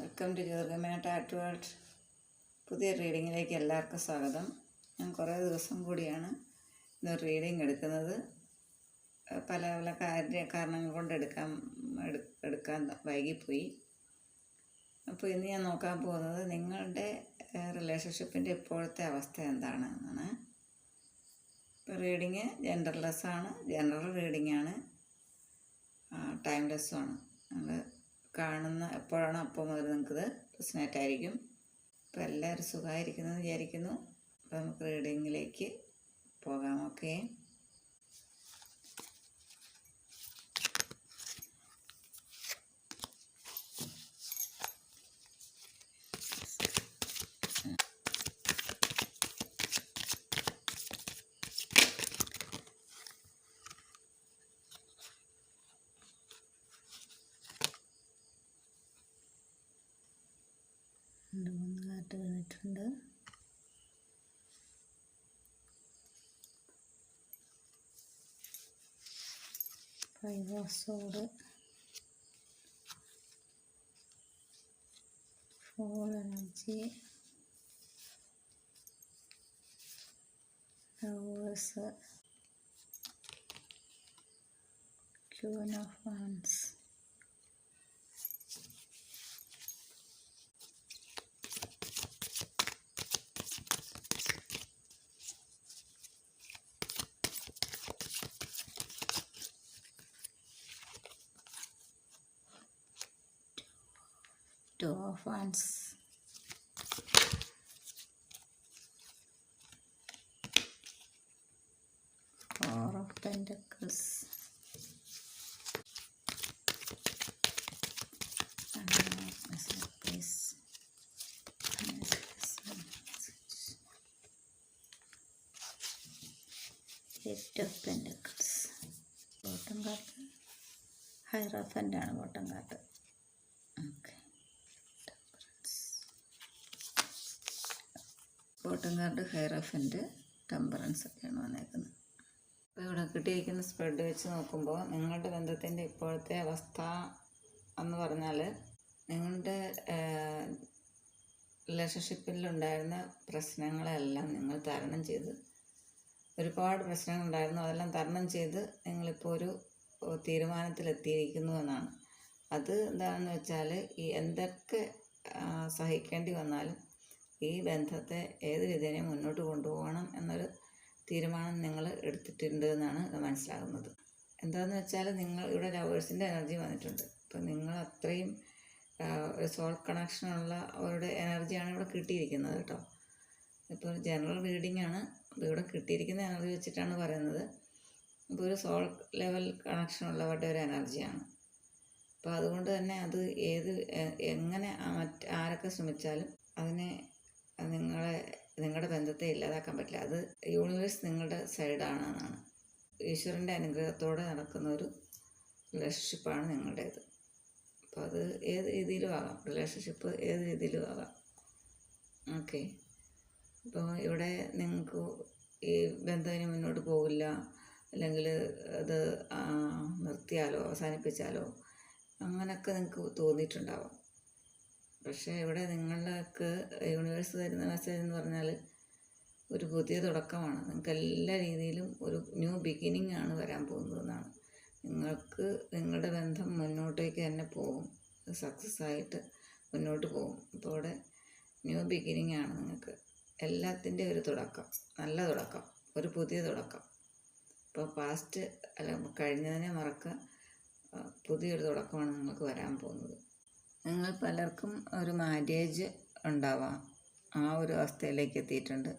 Welcome to Jyothirgamaya ടാറ്റ് world. പുതിയ റീഡിങ്ങിലേക്ക് എല്ലാവർക്കും സ്വാഗതം. ഞാൻ കുറേ ദിവസം കൂടിയാണ് ഇന്ന് റീഡിങ് എടുക്കുന്നത്. പല പല കാരണങ്ങൾ കൊണ്ട് എടുക്കാൻ വൈകിപ്പോയി. അപ്പോൾ ഇന്ന് ഞാൻ നോക്കാൻ പോകുന്നത് നിങ്ങളുടെ റിലേഷൻഷിപ്പിൻ്റെ ഇപ്പോഴത്തെ അവസ്ഥ എന്താണെന്നാണ്. ഇപ്പോൾ റീഡിങ് ജെൻഡർലെസ് ആണ്, ജനറൽ റീഡിംഗ് ആണ്, ടൈംലെസ്സുമാണ്. നമ്മൾ കാണുന്ന എപ്പോഴാണോ അപ്പോൾ മുതൽ നിങ്ങൾക്കിത് റെസൊനേറ്റ് ആയിരിക്കും. അപ്പോൾ എല്ലാവരും സുഖമായിരിക്കുന്നെന്ന് വിചാരിക്കുന്നു. അപ്പോൾ നമുക്ക് റീഡിങ്ങിലേക്ക് പോകാം. ഓക്കെ, മൂന്ന് കാർഡ് വന്നിട്ടുണ്ട്. Five of sword, full energy, lovers, queen of wands, Two of Wands, Four of Pentacles, Eight of Pentacles. Bottom card hierophant ആണ്. Bottom card okay. Bottom card hierophant, temperance ഒക്കെയാണ് വന്നേക്കുന്നത്. അപ്പോൾ ഇവിടെ കിട്ടിയിരിക്കുന്ന സ്പ്രെഡ് വെച്ച് നോക്കുമ്പോൾ നിങ്ങളുടെ ബന്ധത്തിൻ്റെ ഇപ്പോഴത്തെ അവസ്ഥ എന്ന് പറഞ്ഞാൽ നിങ്ങളുടെ റിലേഷൻഷിപ്പിലുണ്ടായിരുന്ന പ്രശ്നങ്ങളെല്ലാം നിങ്ങൾ തരണം ചെയ്ത്, ഒരുപാട് പ്രശ്നങ്ങളുണ്ടായിരുന്നു, അതെല്ലാം തരണം ചെയ്ത് നിങ്ങളിപ്പോൾ ഒരു തീരുമാനത്തിലെത്തിയിരിക്കുന്നു എന്നാണ്. അത് എന്താണെന്ന് വെച്ചാൽ ഈ എന്തൊക്കെ സഹിക്കേണ്ടി വന്നാലും ഈ ബന്ധത്തെ ഏത് രീതിയിലും മുന്നോട്ട് കൊണ്ടുപോകണം എന്നൊരു തീരുമാനം നിങ്ങൾ എടുത്തിട്ടുണ്ട് എന്നാണ് മനസ്സിലാകുന്നത്. എന്താണെന്ന് വെച്ചാൽ നിങ്ങൾ ഇവിടെ ലവേഴ്സിൻ്റെ എനർജി വന്നിട്ടുണ്ട്. ഇപ്പം നിങ്ങൾ അത്രയും ഒരു സോൾ കണക്ഷനുള്ള അവരുടെ എനർജിയാണ് ഇവിടെ കിട്ടിയിരിക്കുന്നത് കേട്ടോ. ഇപ്പോൾ ജനറൽ റീഡിംഗ് ആണ്. അപ്പോൾ ഇവിടെ കിട്ടിയിരിക്കുന്ന എനർജി വെച്ചിട്ടാണ് പറയുന്നത്. ഇപ്പോൾ ഒരു സോൾ ലെവൽ കണക്ഷനുള്ളവരുടെ ഒരു എനർജിയാണ്. അപ്പോൾ അതുകൊണ്ട് തന്നെ അത് എങ്ങനെ ആരൊക്കെ ശ്രമിച്ചാലും അതിനെ നിങ്ങളുടെ ബന്ധത്തെ ഇല്ലാതാക്കാൻ പറ്റില്ല. അത് യൂണിവേഴ്സ് നിങ്ങളുടെ സൈഡാണ് എന്നാണ്. ഈശ്വരൻ്റെ അനുഗ്രഹത്തോടെ നടക്കുന്ന ഒരു റിലേഷൻഷിപ്പാണ് നിങ്ങളുടേത്. അപ്പോൾ അത് ഏത് രീതിയിലും ആകാം, റിലേഷൻഷിപ്പ് ഏത് രീതിയിലും ആകാം. ഓക്കെ, അപ്പോൾ ഇവിടെ നിങ്ങൾക്ക് ഈ ബന്ധം ഇനി മുന്നോട്ട് പോകില്ല, അല്ലെങ്കിൽ അത് നിർത്തിയാലോ അവസാനിപ്പിച്ചാലോ അങ്ങനെയൊക്കെ നിങ്ങൾക്ക് തോന്നിയിട്ടുണ്ടാവാം. പക്ഷേ ഇവിടെ നിങ്ങൾക്ക് യൂണിവേഴ്സ് തരുന്ന മെസ്സേജ് എന്ന് പറഞ്ഞാൽ ഒരു പുതിയ തുടക്കമാണ്. നിങ്ങൾക്ക് എല്ലാ രീതിയിലും ഒരു ന്യൂ ബിഗിനിങ് ആണ് വരാൻ പോകുന്നതെന്നാണ്. നിങ്ങൾക്ക് നിങ്ങളുടെ ബന്ധം മുന്നോട്ടേക്ക് തന്നെ പോകും, സക്സസ് ആയിട്ട് മുന്നോട്ട് പോകും. അപ്പോൾ ഇവിടെ ന്യൂ ബിഗിനിങ് ആണ് നിങ്ങൾക്ക്. എല്ലാത്തിൻ്റെ ഒരു തുടക്കം, നല്ല തുടക്കം, ഒരു പുതിയ തുടക്കം. ഇപ്പോൾ പാസ്റ്റ് കഴിഞ്ഞതിനെ മറക്കുക, പുതിയൊരു തുടക്കമാണ് നിങ്ങൾക്ക് വരാൻ പോകുന്നത്. നിങ്ങൾ പലർക്കും ഒരു മാര്യേജ് ഉണ്ടാവാം, ആ ഒരു അവസ്ഥയിലേക്ക് എത്തിയിട്ടുണ്ട്.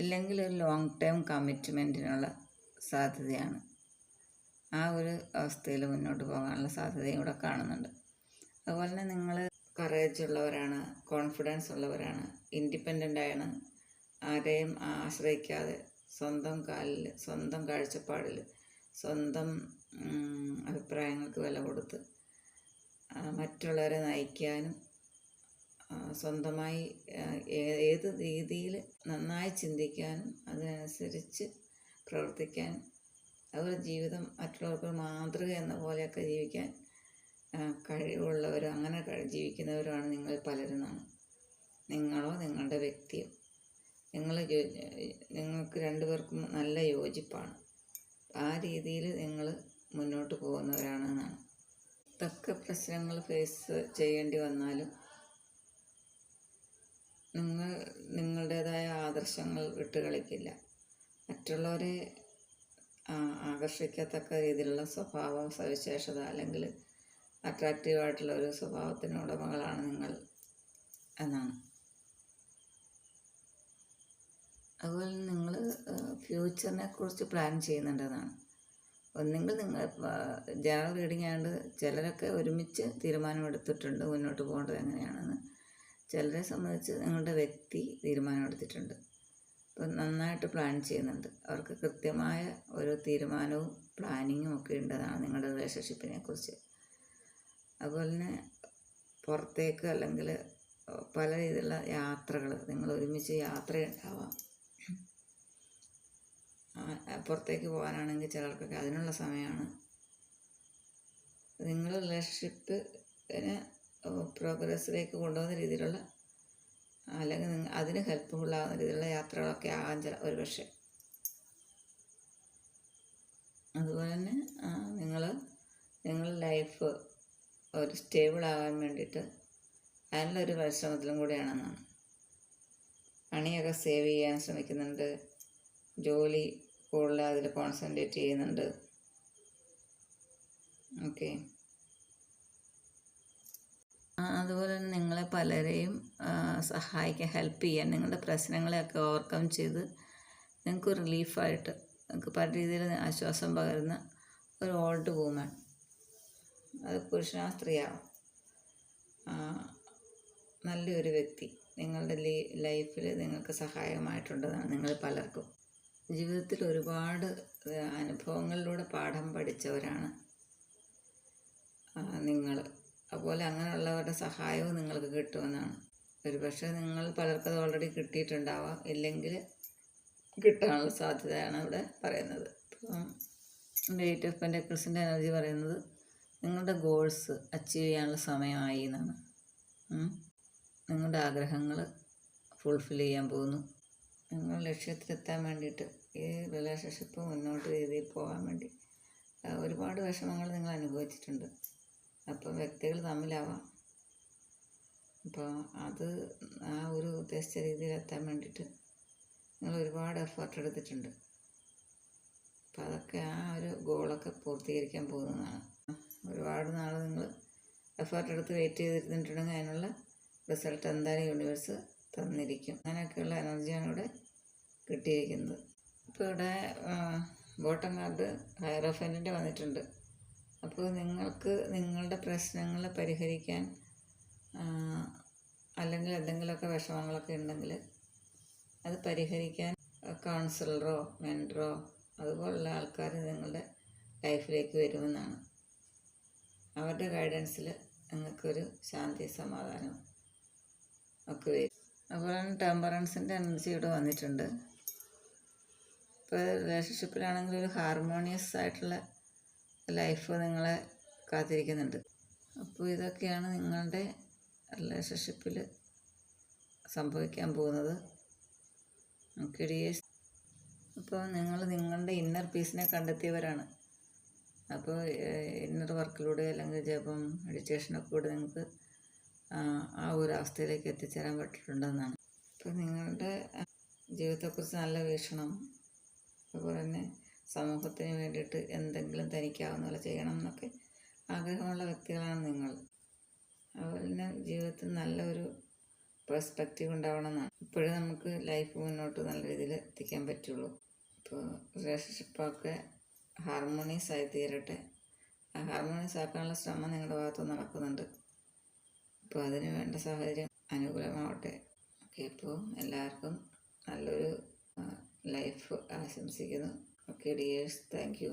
ഇല്ലെങ്കിൽ ഒരു ലോങ് ടേം കമ്മിറ്റ്മെൻറ്റിനുള്ള സാധ്യതയാണ്. ആ ഒരു അവസ്ഥയിൽ മുന്നോട്ട് പോകാനുള്ള സാധ്യതയും ഇവിടെ കാണുന്നുണ്ട്. അതുപോലെ തന്നെ നിങ്ങൾ കറേജ് ഉള്ളവരാണ്, കോൺഫിഡൻസ് ഉള്ളവരാണ്, ഇൻഡിപെൻഡൻ്റാണ്, ആരെയും ആശ്രയിക്കാതെ സ്വന്തം കാലിൽ, സ്വന്തം കാഴ്ചപ്പാടിൽ, സ്വന്തം അഭിപ്രായങ്ങൾക്ക് വില കൊടുത്ത് മറ്റുള്ളവരെ നയിക്കാനും സ്വന്തമായി ഏത് രീതിയിൽ നന്നായി ചിന്തിക്കാനും അതിനനുസരിച്ച് പ്രവർത്തിക്കാനും അതുപോലെ ജീവിതം മറ്റുള്ളവർക്ക് മാതൃക എന്ന പോലെയൊക്കെ ജീവിക്കാൻ കഴിവുള്ളവരോ അങ്ങനെ ജീവിക്കുന്നവരുമാണ് നിങ്ങൾ പലരെന്നാണ്. നിങ്ങളോ നിങ്ങളുടെ വ്യക്തിയോ നിങ്ങൾക്ക് രണ്ടുപേർക്കും നല്ല യോജിപ്പാണ്. ആ രീതിയിൽ നിങ്ങൾ മുന്നോട്ട് പോകുന്നവരാണെന്നാണ്. എന്തൊക്കെ പ്രശ്നങ്ങൾ ഫേസ് ചെയ്യേണ്ടി വന്നാലും നിങ്ങൾ നിങ്ങളുടേതായ ആദർശങ്ങൾ വിട്ടുകളിക്കില്ല. മറ്റുള്ളവരെ ആകർഷിക്കത്തക്ക രീതിയിലുള്ള സ്വഭാവ സവിശേഷത അല്ലെങ്കിൽ അട്രാക്റ്റീവായിട്ടുള്ള ഒരു സ്വഭാവത്തിന് ഉടമകളാണ് നിങ്ങൾ എന്നാണ്. അതുപോലെ നിങ്ങൾ ഫ്യൂച്ചറിനെ കുറിച്ച് പ്ലാൻ ചെയ്യുന്നുണ്ടെന്നാണ്. ഒന്നെങ്കിൽ നിങ്ങൾ ജനറൽ റീഡിംഗ് ആയതുകൊണ്ട് ചിലരൊക്കെ ഒരുമിച്ച് തീരുമാനമെടുത്തിട്ടുണ്ട് മുന്നോട്ട് പോകേണ്ടത് എങ്ങനെയാണെന്ന്. ചിലരെ സംബന്ധിച്ച് നിങ്ങളുടെ വ്യക്തി തീരുമാനമെടുത്തിട്ടുണ്ട്. അപ്പം നന്നായിട്ട് പ്ലാൻ ചെയ്യുന്നുണ്ട്. അവർക്ക് കൃത്യമായ ഒരു തീരുമാനവും പ്ലാനിങ്ങും ഒക്കെ ഉണ്ടെന്നാണ് നിങ്ങളുടെ റിലേഷൻഷിപ്പിനെ കുറിച്ച്. അതുപോലെ തന്നെ പുറത്തേക്ക് അല്ലെങ്കിൽ പല രീതിയിലുള്ള യാത്രകൾ, നിങ്ങൾ ഒരുമിച്ച് യാത്രയുണ്ടാവാം. പുറത്തേക്ക് പോകാനാണെങ്കിൽ ചിലർക്കൊക്കെ അതിനുള്ള സമയമാണ്. നിങ്ങൾ റിലേഷൻഷിപ്പിനെ പ്രോഗ്രസ്സിലേക്ക് കൊണ്ടുപോകുന്ന രീതിയിലുള്ള അല്ലെങ്കിൽ അതിന് ഹെൽപ്ഫുള്ളാകുന്ന രീതിയിലുള്ള യാത്രകളൊക്കെ ആകാൻ ഒരു പക്ഷേ. അതുപോലെ തന്നെ നിങ്ങളുടെ ലൈഫ് ഒരു സ്റ്റേബിളാകാൻ വേണ്ടിയിട്ട് അതിനുള്ളൊരു പരിശ്രമത്തിലും കൂടിയാണെന്നാണ്. മണിയൊക്കെ സേവ് ചെയ്യാൻ ശ്രമിക്കുന്നുണ്ട്. ജോലി കൂടുതൽ അതിൽ കോൺസെൻട്രേറ്റ് ചെയ്യുന്നുണ്ട്. ഓക്കെ. അതുപോലെ തന്നെ നിങ്ങളെ പലരെയും സഹായിക്കാൻ, ഹെൽപ്പ് ചെയ്യാൻ, നിങ്ങളുടെ പ്രശ്നങ്ങളെയൊക്കെ ഓവർകം ചെയ്ത് നിങ്ങൾക്ക് റിലീഫായിട്ട് നിങ്ങൾക്ക് പല രീതിയിൽ ആശ്വാസം പകരുന്ന ഒരു ഓൾഡ് വുമൺ, അത് പുരുഷനോ സ്ത്രീയാവും, നല്ലൊരു വ്യക്തി നിങ്ങളുടെ ലൈഫിൽ നിങ്ങൾക്ക് സഹായകമായിട്ടുണ്ടെന്നാണ്. നിങ്ങൾ പലർക്കും ജീവിതത്തിൽ ഒരുപാട് അനുഭവങ്ങളിലൂടെ പാഠം പഠിച്ചവരാണ് നിങ്ങൾ. അതുപോലെ അങ്ങനെയുള്ളവരുടെ സഹായവും നിങ്ങൾക്ക് കിട്ടുമെന്നാണ്. ഒരുപക്ഷെ നിങ്ങൾ പലർക്കത് ഓൾറെഡി കിട്ടിയിട്ടുണ്ടാവാം, ഇല്ലെങ്കിൽ കിട്ടാനുള്ള സാധ്യതയാണ് ഇവിടെ പറയുന്നത്. ഇപ്പം 8 ഓഫ് പെന്റക്കിൾസിൻ്റെ എനർജി പറയുന്നത് നിങ്ങളുടെ ഗോൾസ് അച്ചീവ് ചെയ്യാനുള്ള സമയമായി എന്നാണ്. നിങ്ങളുടെ ആഗ്രഹങ്ങൾ ഫുൾഫിൽ ചെയ്യാൻ പോകുന്നു. നിങ്ങൾ ലക്ഷ്യത്തിലെത്താൻ വേണ്ടിയിട്ട് ഈ റിലേഷൻഷിപ്പ് മുന്നോട്ട് രീതിയിൽ പോകാൻ വേണ്ടി ഒരുപാട് വിഷമങ്ങൾ നിങ്ങൾ അനുഭവിച്ചിട്ടുണ്ട്. അപ്പം വ്യക്തികൾ തമ്മിലാവാം. അപ്പോൾ അത് ആ ഒരു ഉദ്ദേശിച്ച രീതിയിലെത്താൻ വേണ്ടിയിട്ട് നിങ്ങൾ ഒരുപാട് എഫേർട്ട് എടുത്തിട്ടുണ്ട്. അപ്പോൾ അതൊക്കെ ആ ഒരു ഗോളൊക്കെ പൂർത്തീകരിക്കാൻ പോകുന്നതാണ്. ഒരുപാട് നാൾ നിങ്ങൾ എഫേർട്ട് എടുത്ത് വെയിറ്റ് ചെയ്തിരുന്നിട്ടുണ്ടെങ്കിൽ അതിനുള്ള റിസൾട്ട് എന്തായാലും യൂണിവേഴ്സ് തന്നിരിക്കും. അങ്ങനെയൊക്കെയുള്ള എനർജിയാണ് ഇവിടെ കിട്ടിയിരിക്കുന്നത്. ഇപ്പോൾ ഇവിടെ ബോട്ടം കാർഡ് ഹയറോഫൻറ്റിൻ്റെ വന്നിട്ടുണ്ട്. അപ്പോൾ നിങ്ങൾക്ക് നിങ്ങളുടെ പ്രശ്നങ്ങൾ പരിഹരിക്കാൻ അല്ലെങ്കിൽ എന്തെങ്കിലുമൊക്കെ വിഷമങ്ങളൊക്കെ ഉണ്ടെങ്കിൽ അത് പരിഹരിക്കാൻ കൗൺസിലറോ മെൻറ്ററോ അതുപോലുള്ള ആൾക്കാർ നിങ്ങളുടെ ലൈഫിലേക്ക് വരുമെന്നാണ്. അവരുടെ ഗൈഡൻസിൽ നിങ്ങൾക്കൊരു ശാന്തി സമാധാനം ഒക്കെ വരും. അതുപോലെ തന്നെ ടെമ്പറൻസിൻ്റെ എനർജി ഇവിടെ വന്നിട്ടുണ്ട്. ഇപ്പോൾ റിലേഷൻഷിപ്പിലാണെങ്കിൽ ഒരു ഹാർമോണിയസ് ആയിട്ടുള്ള ലൈഫ് നിങ്ങളെ കാത്തിരിക്കുന്നുണ്ട്. അപ്പോൾ ഇതൊക്കെയാണ് നിങ്ങളുടെ റിലേഷൻഷിപ്പിൽ സംഭവിക്കാൻ പോകുന്നത്. കിഡിയേഴ്സ്, അപ്പോൾ നിങ്ങളുടെ ഇന്നർ പീസിനെ കണ്ടെത്തിയവരാണ്. അപ്പോൾ ഇന്നർ വർക്കിലൂടെ അല്ലെങ്കിൽ ജപം മെഡിറ്റേഷനൊക്കെ കൂടെ നിങ്ങൾക്ക് ആ ഒരു അവസ്ഥയിലേക്ക് എത്തിച്ചേരാൻ പറ്റിയിട്ടുണ്ടെന്നാണ്. അപ്പോൾ നിങ്ങളുടെ ജീവിതത്തെക്കുറിച്ച് നല്ല വീക്ഷണം, അതുപോലെ തന്നെ സമൂഹത്തിന് വേണ്ടിയിട്ട് എന്തെങ്കിലും തനിക്കാവുന്ന പോലെ ചെയ്യണം എന്നൊക്കെ ആഗ്രഹമുള്ള വ്യക്തികളാണ് നിങ്ങൾ. അതുപോലെ തന്നെ ജീവിതത്തിൽ നല്ലൊരു പെർസ്പെക്റ്റീവ് ഉണ്ടാവണമെന്നാണ്. ഇപ്പോഴും നമുക്ക് ലൈഫ് മുന്നോട്ട് നല്ല രീതിയിൽ എത്തിക്കാൻ പറ്റുള്ളൂ. ഇപ്പോൾ റിലേഷൻഷിപ്പൊക്കെ ഹാർമോണിയസ് ആയി തീരട്ടെ. ഹാർമോണിയസ് ആക്കാനുള്ള ശ്രമം നിങ്ങളുടെ ഭാഗത്ത് നടക്കുന്നുണ്ട്. അപ്പോൾ അതിന് വേണ്ട സാഹചര്യം അനുകൂലമാവട്ടെ. ഓക്കെ, ഇപ്പോൾ എല്ലാവർക്കും നല്ലൊരു ലൈഫ് ആശംസിക്കുന്നു. Okay dears, thank U.